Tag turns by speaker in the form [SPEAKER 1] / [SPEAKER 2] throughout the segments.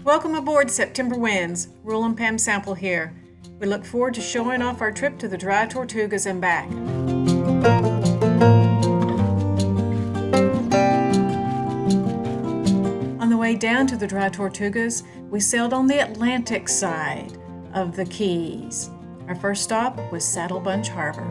[SPEAKER 1] Welcome aboard September Winds. Reuel and Pam Sample here. We look forward to showing off our trip to the Dry Tortugas and back. On the way down to the Dry Tortugas, we sailed on the Atlantic side of the Keys. Our first stop was Saddle Bunch Harbor.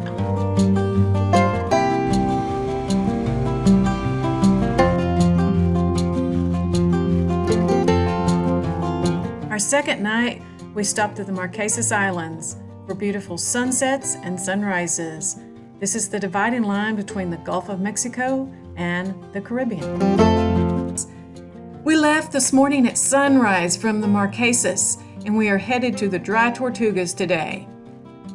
[SPEAKER 1] Our second night, we stopped at the Marquesas Islands for beautiful sunsets and sunrises. This is the dividing line between the Gulf of Mexico and the Caribbean. We left this morning at sunrise from the Marquesas, and we are headed to the Dry Tortugas today.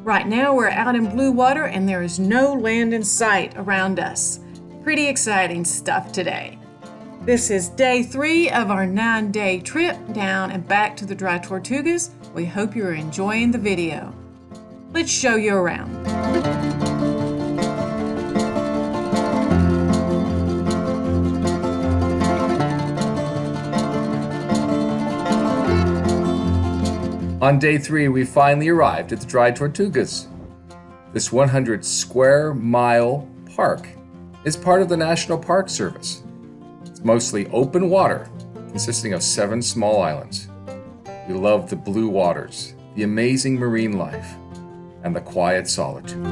[SPEAKER 1] Right now, we're out in blue water, and there is no land in sight around us. Pretty exciting stuff today. This is day 3 of our 9-day trip down and back to the Dry Tortugas. We hope you're enjoying the video. Let's show you around.
[SPEAKER 2] On day 3, we finally arrived at the Dry Tortugas. This 100 square mile park is part of the National Park Service. It's mostly open water, consisting of 7 small islands. We love the blue waters, the amazing marine life, and the quiet solitude.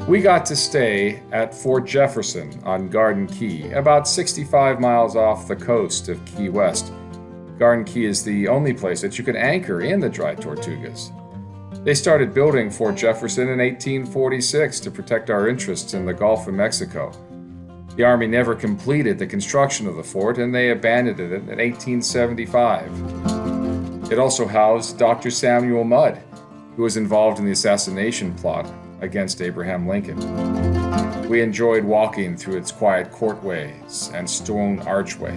[SPEAKER 2] We got to stay at Fort Jefferson on Garden Key, about 65 miles off the coast of Key West. Garden Key is the only place that you can anchor in the Dry Tortugas. They started building Fort Jefferson in 1846 to protect our interests in the Gulf of Mexico. The Army never completed the construction of the fort, and they abandoned it in 1875. It also housed Dr. Samuel Mudd, who was involved in the assassination plot against Abraham Lincoln. We enjoyed walking through its quiet courtways and stone archways,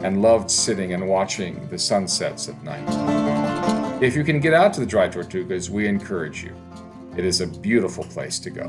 [SPEAKER 2] and loved sitting and watching the sunsets at night. If you can get out to the Dry Tortugas, we encourage you. It is a beautiful place to go.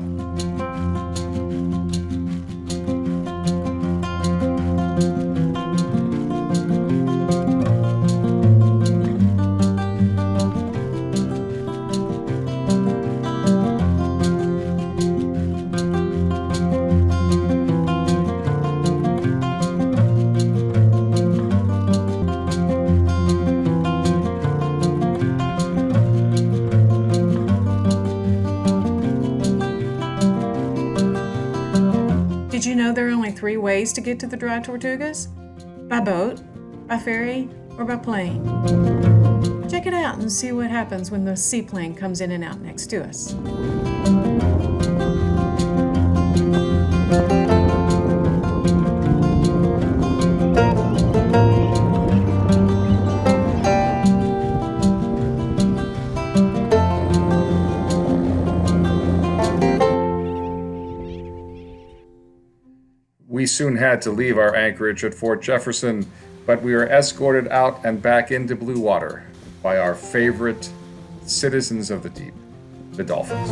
[SPEAKER 1] Did you know there are only 3 ways to get to the Dry Tortugas? By boat, by ferry, or by plane. Check it out and see what happens when the seaplane comes in and out next to us.
[SPEAKER 2] We soon had to leave our anchorage at Fort Jefferson, but we were escorted out and back into blue water by our favorite citizens of the deep, the dolphins.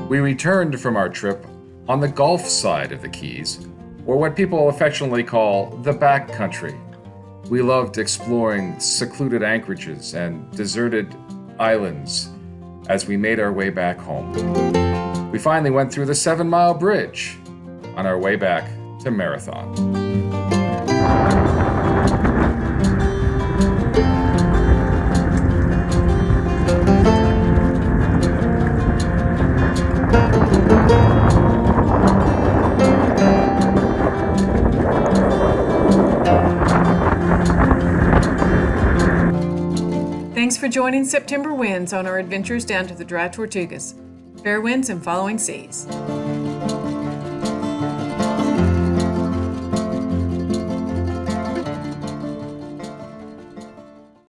[SPEAKER 2] We returned from our trip on the Gulf side of the Keys, or what people affectionately call the back country. We loved exploring secluded anchorages and deserted islands as we made our way back home. We finally went through the 7-mile bridge on our way back to Marathon.
[SPEAKER 1] Thanks for joining September Winds on our adventures down to the Dry Tortugas. Fair winds and following seas.